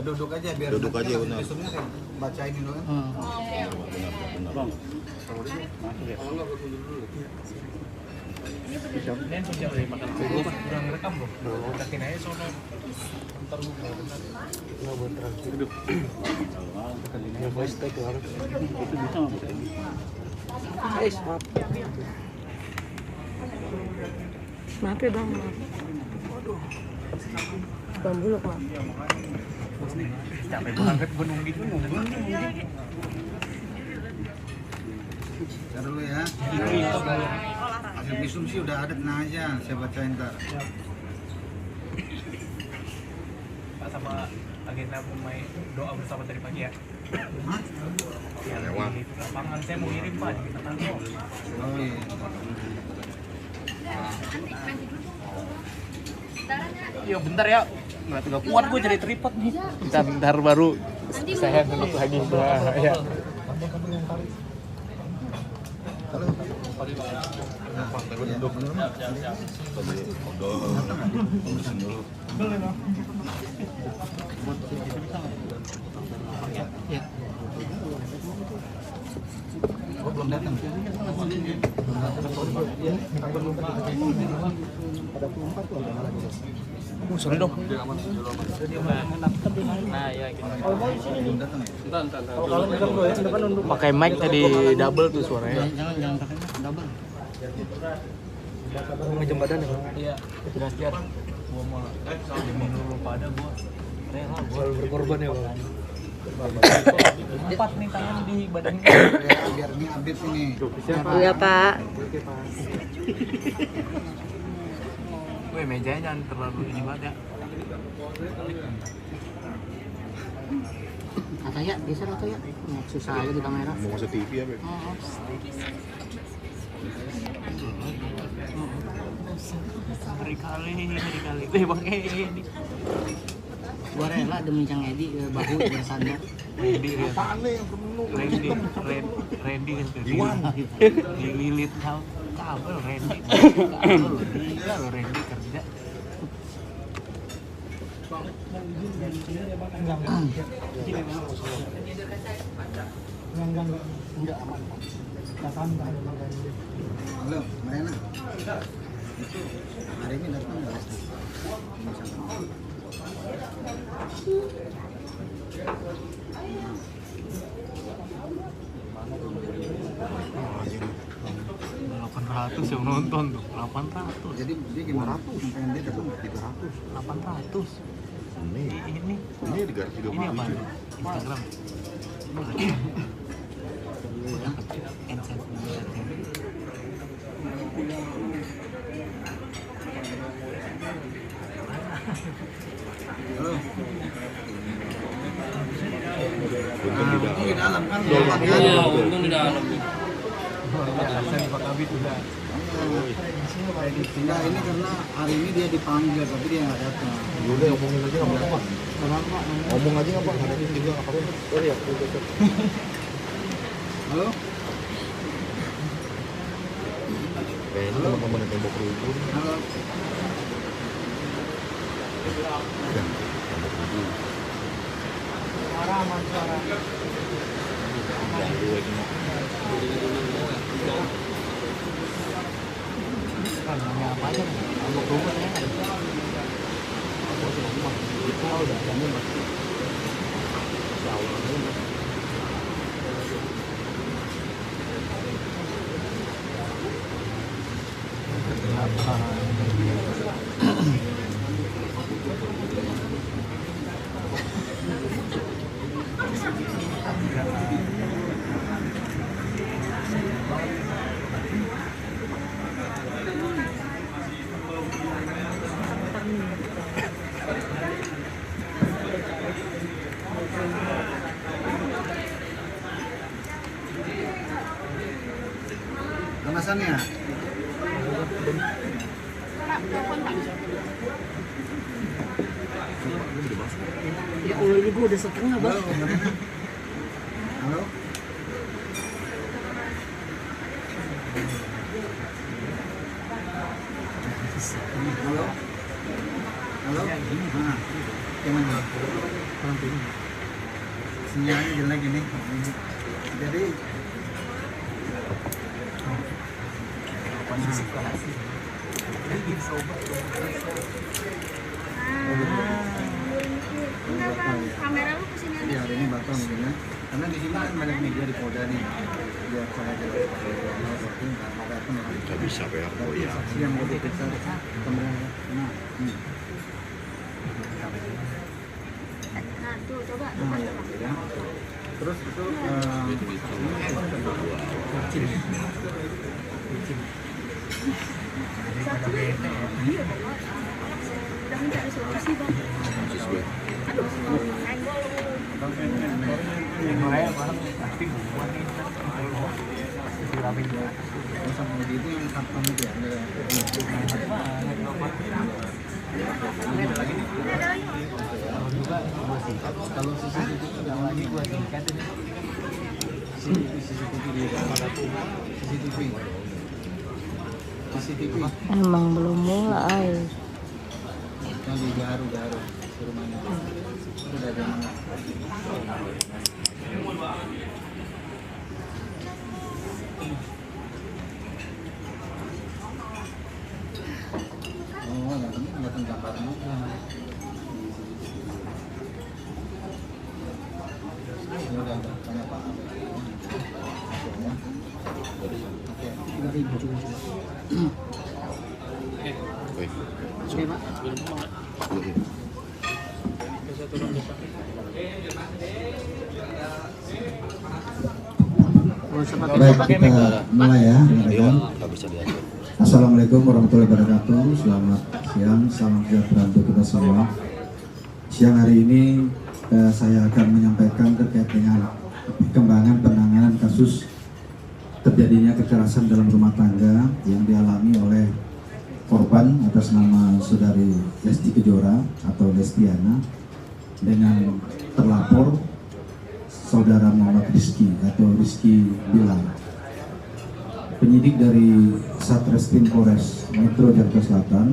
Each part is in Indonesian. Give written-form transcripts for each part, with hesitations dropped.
duduk aja biar duduk aja benar. Visumnya kayak bacain dulu kan. Benar. Bang. Ini punya dari makan gue udah ngerekam loh. Dakin aja sono. Ntar gue mau benar. Nggak buat terakhir. Ya voice tag harus. Itu bisa nggak pakai ini? Maaf. Maaf ya bang, maaf. Bang Buluk maaf. Capek banget gue nunggu. Ntar dulu ya. Hasil visum sih udah ada, tenang aja. Saya bacain ntar. Pak sama agenda pemain doa bersama tadi pagi ya. Hah? Ya lewat di lapangan saya mau ngirim Pak di kita tahu. Oh iya. Iya bentar ya. Nggak kuat gue jadi tripod nih. Bentar baru saya duduk lagi. Ya. Duduk dulu. Tadi urusin dulu. Ya. Oh, belum datang. Sorry dong. Nah ya gitu. Belum datang ya? Pakai mic tadi double tuh suaranya. Jangan pakai double. Ngejam badan ya? Iya. Jelas. Gua mau jamin dulu pada gua. Rela gua berkorban ya, Bang. Empat nih tangan di badannya. Biar ini update ini. Iya Pak. Weh, mejanya jangan terlalu ini banget ya. Atau ya, bisa atau ya. Susah aja di kamera. Mau masuk TV apa? Ngeri kali. Weh, Bang Edi. Gua rela demi Cang Edi bahu bersandar. Randy ya. Apaan nih yang penuh? Randy kan tuh. Dililit kabel Randy. Kabel gila lo Randy kerja. Enggak aman. Halo, Mariana. Hari ini datang nggak? Anjir. 800 yang nonton tuh. 800. Jadi dia gimana? Pengen dia datang nggak? 300. 800. Ini Ini 300 ini apa? Instagram. Halo. Untung di dalam. Di dalam kan? Iya, untung di dalam. Saya di Pak Kabit udah. Enggak, ini karena hari ini dia dipanggil tapi dia nggak datang. Udah ngomongin aja nggak apa-apa. Ngomong aja nggak apa? Ada ini juga nggak apa-apa. Oh iya. Halo. Kayaknya teman-teman yang tembok rukun. Halo. Tembok rukun. Suara. Ganggu lagi. Namanya apa aja? Untuk rumah ya kan. Kita udah ada nih, Mas. Kemasannya? Ya Allah, ini gua udah setengah, Bang. Halo. Halo. Halo. Nah, gimana? Sinyalnya jelek ini. Jadi Kamera lu kesini aja. ya hari ini batal mungkin ya. Karena di sini kan banyak media di Polda nih. Biar saya jelas Nggak bisa ya, oh ya. saksi yang mau diperiksa kamera. Nah, Nah, tuh coba. nah ya. Terus itu Udah mencari solusi, Bang. sama itu yang satpam itu ya. Kalau CCTV tidak lagi gua singkat ini. CCTV di CCTV Emang belum mulai. yang di Garu di rumahnya. Sudah ada yang yang penting kelihatan gambarnya. Ini udah tanya Pak. Oke, nanti coba. Oke, Pak. Baik, kita mulai ya. Assalamualaikum warahmatullahi wabarakatuh. Selamat siang, salam sejahtera untuk kita semua. Siang hari ini saya akan menyampaikan terkait dengan perkembangan penanganan kasus terjadinya kekerasan dalam rumah tangga yang dialami oleh korban atas nama saudari Lesti Kejora atau Lestiana dengan terlapor saudara Muhammad Rizky atau Rizky Bilar. Penyidik dari Satreskrim Polres Metro Jakarta Selatan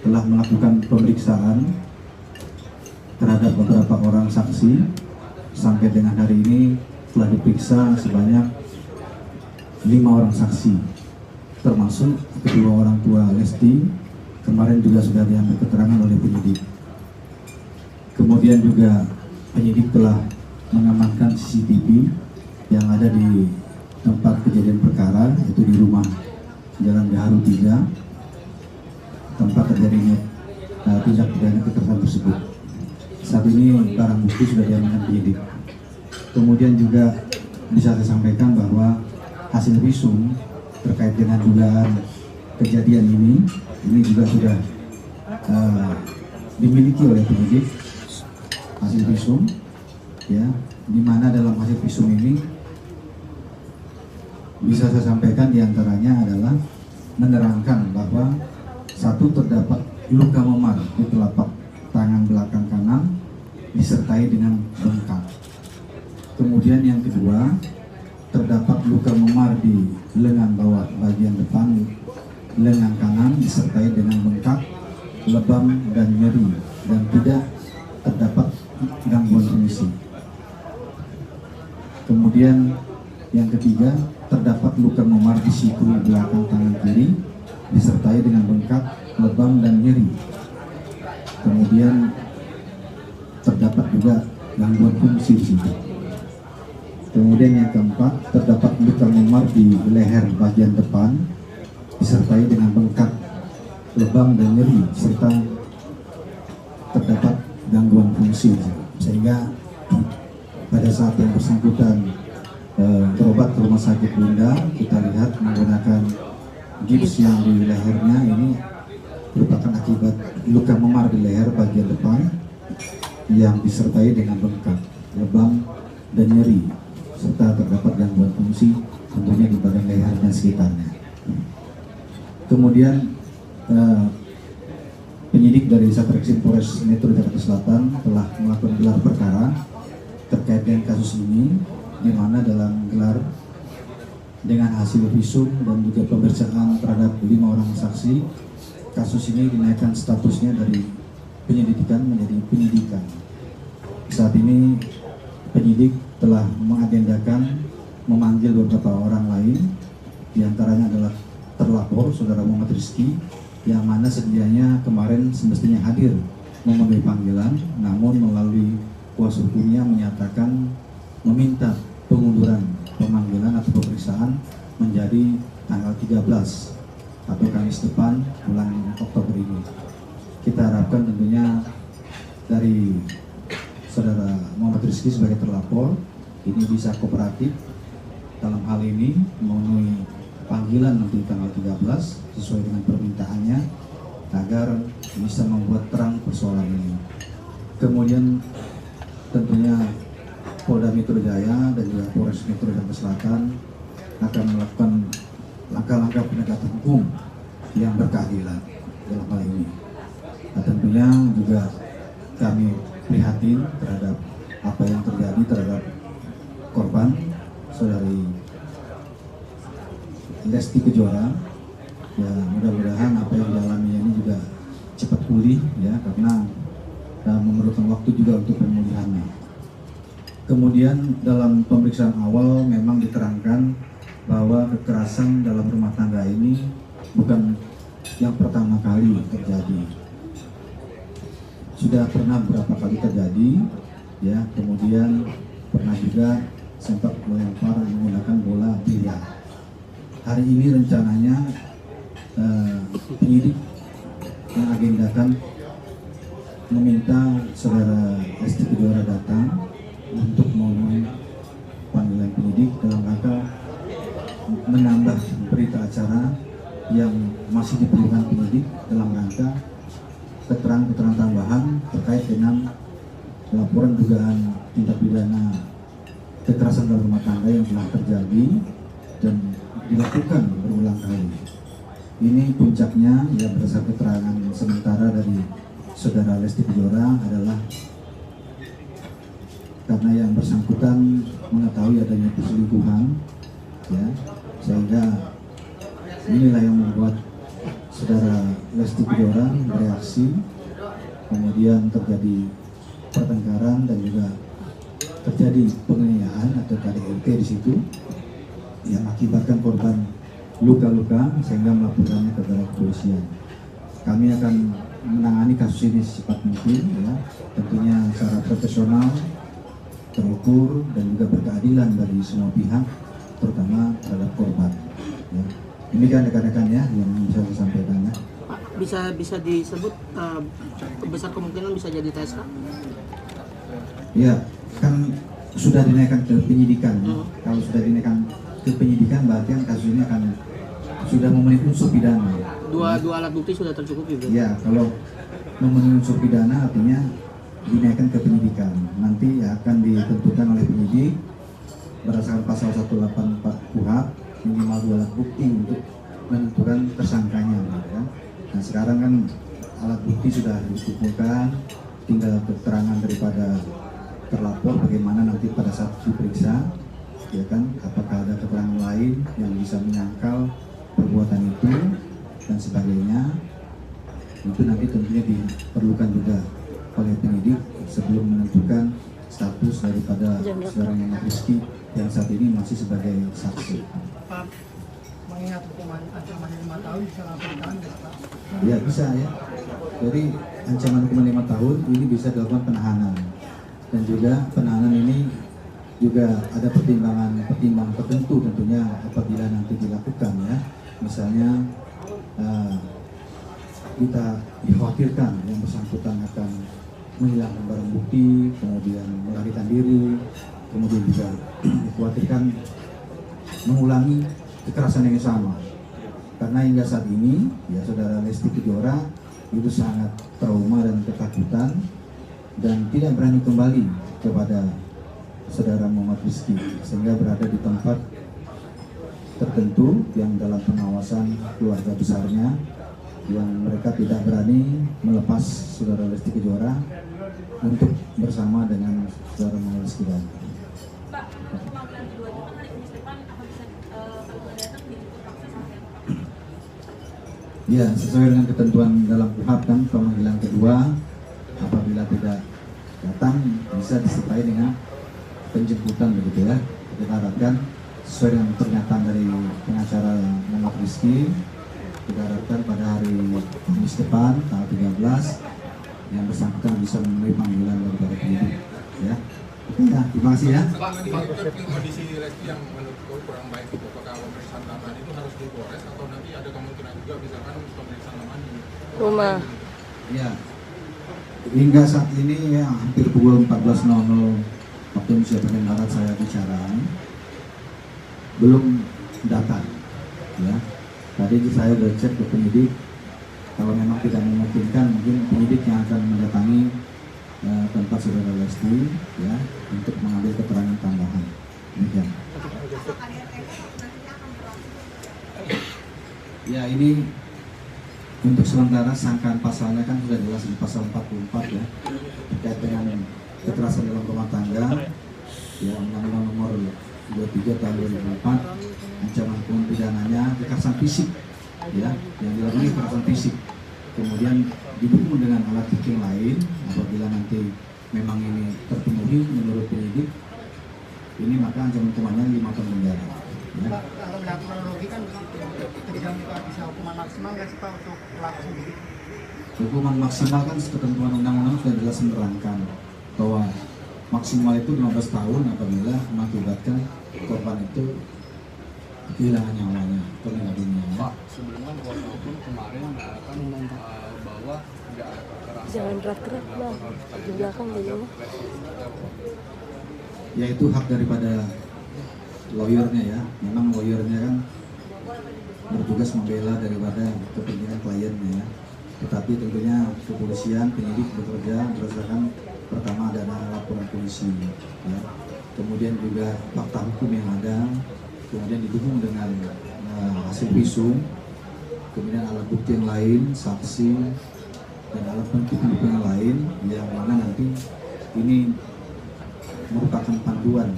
telah melakukan pemeriksaan terhadap beberapa orang saksi. Sampai dengan hari ini telah diperiksa sebanyak 5 orang saksi, termasuk kedua orang tua Lesti. Kemarin juga sudah diambil keterangan oleh penyidik. Kemudian juga penyidik telah mengamankan CCTV yang ada di tempat kejadian perkara, yaitu di rumah Jalan Gaharu 3, tempat terjadinya tindak pidana kekerasan tersebut. Saat ini barang bukti sudah diamankan penyidik. Kemudian juga bisa saya sampaikan bahwa hasil visum terkait dengan dugaan kejadian ini juga sudah dimiliki oleh penyidik. Hasil visum, ya, di mana dalam hasil visum ini bisa saya sampaikan diantaranya adalah menerangkan bahwa satu, terdapat luka memar di telapak tangan belakang kanan disertai dengan bengkak. Kemudian yang kedua, terdapat luka memar di lengan bawah bagian depan lengan kanan disertai dengan bengkak, lebam dan nyeri, dan tidak terdapat gangguan fungsi. Kemudian yang ketiga, terdapat luka memar di siku belakang tangan kiri disertai dengan bengkak, lebam dan nyeri. Kemudian terdapat juga gangguan fungsi di situ. Kemudian yang keempat, terdapat luka memar di leher bagian depan disertai dengan bengkak, lebam dan nyeri, serta terdapat gangguan fungsi, sehingga pada saat yang bersangkutan berobat ke rumah sakit Bunda, kita lihat menggunakan gips yang di lehernya ini merupakan akibat luka memar di leher bagian depan yang disertai dengan bengkak, lebam dan nyeri, serta terdapat gangguan fungsi tentunya di bagian leher dan sekitarnya. Kemudian penyidik dari Satreskrim Polres Metro Jakarta Selatan telah melakukan gelar perkara terkait dengan kasus ini, di mana dalam gelar dengan hasil visum dan juga pemeriksaan terhadap 5 orang saksi, kasus ini dinaikkan statusnya dari penyelidikan menjadi penyidikan. saat ini penyidik telah mengagendakan memanggil beberapa orang lain, diantaranya adalah terlapor saudara Muhammad Rizky yang mana sedianya kemarin semestinya hadir memenuhi panggilan, namun melalui kuasa hukumnya menyatakan meminta pengunduran pemanggilan atau pemeriksaan menjadi tanggal 13 atau Kamis depan bulan Oktober ini. Kita harapkan tentunya dari saudara Muhammad Rizky sebagai terlapor ini bisa kooperatif dalam hal ini memenuhi panggilan nanti tanggal 13 sesuai dengan permintaannya agar bisa membuat terang persoalan ini. Kemudian tentunya Polda Metro Jaya dan juga Polres Metro Jakarta Selatan akan melakukan langkah-langkah penegakan hukum yang berkeadilan dalam hal ini. Nah, tentunya juga kami prihatin terhadap apa yang terjadi terhadap korban saudari Lesti Kejora. Ya, mudah-mudahan apa yang dialami ini juga cepat pulih ya, karena memerlukan waktu juga untuk pemulihannya. Kemudian dalam pemeriksaan awal memang diterangkan bahwa kekerasan dalam rumah tangga ini bukan yang pertama kali terjadi. Sudah pernah beberapa kali terjadi ya, kemudian pernah juga sempat melempar menggunakan bola biliar. Hari ini rencananya penyidik mengagendakan meminta saudara Lesti Kejora datang untuk memenuhi panggilan penyidik dalam rangka menambah berita acara yang masih diperlukan penyidik dalam rangka keterangan tambahan terkait dengan laporan dugaan tindak pidana kekerasan dalam rumah tangga yang telah terjadi dan dilakukan berulang kali. Ini puncaknya ya, berdasarkan keterangan sementara dari saudara Lesti Kejora adalah karena yang bersangkutan mengetahui adanya perselingkuhan ya, sehingga inilah yang membuat saudara Lesti Kejora bereaksi, kemudian terjadi pertengkaran dan juga terjadi penganiayaan atau KDRT di situ yang mengakibatkan korban luka-luka sehingga melaporkannya kepada kepolisian. Kami akan menangani kasus ini secepat mungkin ya, tentunya secara profesional, terukur dan juga berkeadilan bagi semua pihak, terutama terhadap korban ya. Demikian rekan-rekan ya yang bisa saya sampaikan ya. Pak, bisa disebut besar kemungkinan bisa jadi TSK? Ya, kan sudah dinaikkan ke penyidikan ya. Kalau sudah dinaikkan ke penyidikan berarti kan kasus ini akan sudah memenuhi unsur pidana. Dua alat bukti sudah tercukupi gitu? Ya, kalau memenuhi unsur pidana artinya dinaikkan ke penyidikan. Nanti akan ditentukan oleh penyidik berdasarkan pasal 184 KUHP minimal 2 alat bukti untuk menentukan tersangkanya gitu kan. Nah, sekarang kan alat bukti sudah dikumpulkan, tinggal keterangan daripada terlapor bagaimana nanti pada saat diperiksa ya kan, apakah ada keterangan lain yang bisa menyangkal perbuatan itu dan sebagainya. Itu nanti tentunya diperlukan juga oleh penyidik sebelum menentukan status daripada saudara Muhammad Rizky yang saat ini masih sebagai saksi. Pak, mengingat hukuman ancaman 5 tahun bisa lakukan Pak? Ya bisa ya. Jadi ancaman hukuman 5 tahun ini bisa dilakukan penahanan, dan juga penahanan ini juga ada pertimbangan tertentu tentunya apabila nanti dilakukan ya. Misalnya kita dikhawatirkan yang bersangkutan akan menghilangkan barang bukti, kemudian melarikan diri, kemudian juga dikhawatirkan mengulangi kekerasan yang sama. Karena hingga saat ini ya saudara Lesti Kejora itu sangat trauma dan ketakutan dan tidak berani kembali kepada saudara Muhammad Rizky, sehingga berada di tempat tertentu yang dalam pengawasan keluarga besarnya, yang mereka tidak berani melepas saudara Lesti Kejora untuk bersama dengan saudara Muhammad Rizky. Pak, pemanggilan kedua itu hari Kamis depan apa bisa kalau datang dipaksa sampai apa? Ya, sesuai dengan ketentuan dalam KUHP kan, pemanggilan kedua apabila tidak datang bisa disertai dengan penjemputan begitu ya. Kita harapkan sesuai dengan pernyataan dari pengacara Muhammad Rizky, kita harapkan pada hari Kamis depan tanggal 13 yang bersangkutan bisa memenuhi panggilan daripada penyidik ya. Oke ya, terima kasih ya. Pak, kondisi Lesti yang menurutku kurang baik itu, apakah pemeriksaan tambahan itu harus di Polres atau nanti ada kemungkinan juga misalkan pemeriksaan tambahan di Rumah. Ya, hingga saat ini ya hampir pukul 14.00 waktu Indonesia bagian Barat saya bicara belum datang ya. Tadi saya sudah cek ke penyidik, kalau memang tidak memungkinkan mungkin penyidik yang akan mendatangi tempat saudara Lesti ya untuk mengambil keterangan tambahan. Demikian. Ya, ini untuk sementara sangkaan pasalnya kan sudah jelas di pasal 44 ya, terkait dengan kekerasan dalam rumah tangga ya, Undang-Undang Nomor 23 tahun 2004, ancaman hukuman pidananya kekerasan fisik ya, yang dilakukan kekerasan fisik, kemudian didukung dengan alat bukti lain. Apabila nanti memang ini terpenuhi menurut penyidik ini, maka ancaman hukumannya 5 tahun penjara ya. Kalau dalam kronologi kan ketika bisa hukuman maksimal nggak sih Pak untuk pelaku sendiri? Hukuman maksimal kan ketentuan undang-undang sudah jelas menerangkan bahwa maksimal itu 15 tahun apabila mengakibatkan korban itu kehilangan nyawanya atau meninggal dunia. Pak, sebelumnya kuasa hukum kemarin mengatakan bahwa tidak ada kekerasan. Jangan gerak-gerak bang, di belakang dulu. Ya itu hak daripada lawyernya ya. Memang lawyernya kan bertugas membela daripada kepentingan kliennya ya. Tetapi tentunya kepolisian, penyidik bekerja berdasarkan pertama ada laporan polisi ya. Kemudian juga fakta hukum yang ada, kemudian didukung dengan hasil visum, kemudian alat bukti yang lain, saksi dan alat bukti yang lain yang mana nanti ini merupakan panduan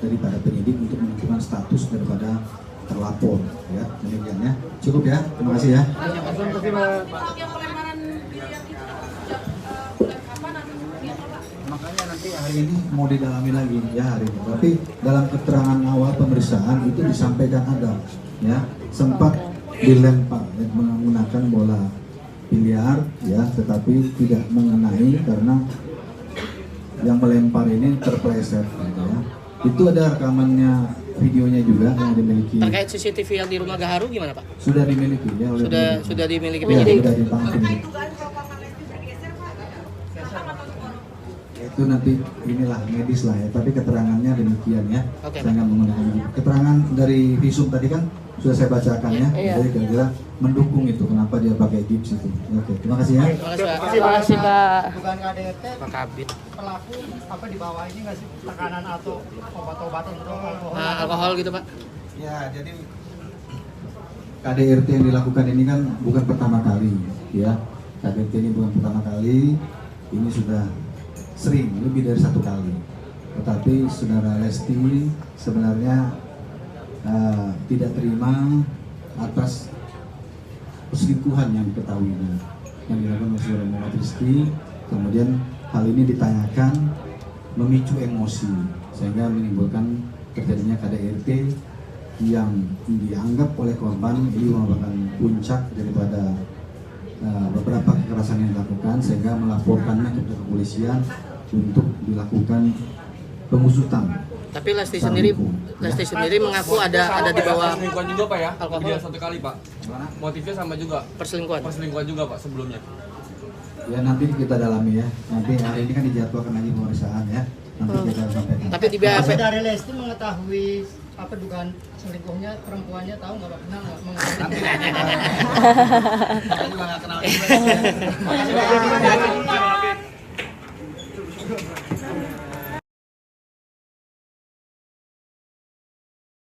daripada penyidik untuk menentukan status daripada terlapor ya. Demikian ya. Cukup ya. Terima kasih ya. Pak, yang pelemparan biliar itu bulan kapan atau kemudian Pak? Makanya nanti hari ini mau didalami lagi ya hari ini. Tapi dalam keterangan awal pemeriksaan itu disampaikan ada ya sempat dilempar ya, menggunakan bola biliar ya, tetapi tidak mengenai karena yang melempar ini terpleset gitu ya. Itu ada rekamannya, videonya juga yang dimiliki. Terkait CCTV yang di rumah Gaharu gimana Pak? Sudah dimiliki ya oleh penyidik. Sudah dimiliki Ya, penyidik. sudah di tangan penyidik. Itu nanti inilah medis lah ya, tapi keterangannya demikian ya. Oke, Saya nggak menggunakan itu. Keterangan dari visum tadi kan sudah saya bacakan ya. Iya. Jadi kira-kira mendukung itu kenapa dia pakai gips itu. Oke, terima kasih ya. Terima kasih Pak. Terima kasih Pak. Bukan KDRT, Pak Kabit. pelaku apa di bawah ini nggak sih tekanan atau obat-obatan atau alkohol? Alkohol gitu Pak. Ya, jadi KDRT yang dilakukan ini kan bukan pertama kali ya. KDRT ini bukan pertama kali, ini sudah sering, lebih dari 1 kali. Tetapi saudara Lesti sebenarnya tidak terima atas perselingkuhan yang diketahuinya yang dilakukan oleh saudara Muhammad Rizky. Kemudian hal ini ditanyakan memicu emosi sehingga menimbulkan terjadinya KDRT yang dianggap oleh korban ini merupakan puncak daripada beberapa kekerasan yang dilakukan sehingga melaporkannya ke kepolisian untuk dilakukan pengusutan. Tapi Lesti sendiri mengaku ada di bawah Perselingkuhan juga Pak ya? alkohol. Dia 1 kali Pak. Motifnya sama juga. Perselingkuhan. Perselingkuhan juga Pak sebelumnya. Ya nanti kita dalami ya. Nanti hari ini kan dijadwalkan lagi pemeriksaan ya. Nanti kita sampaikan. Tapi di BAP Apa dari Lesti mengetahui apa dugaan selingkuhnya perempuannya, tahu nggak Pak? Kenal nggak? Mengenai? Saya juga nggak kenal juga.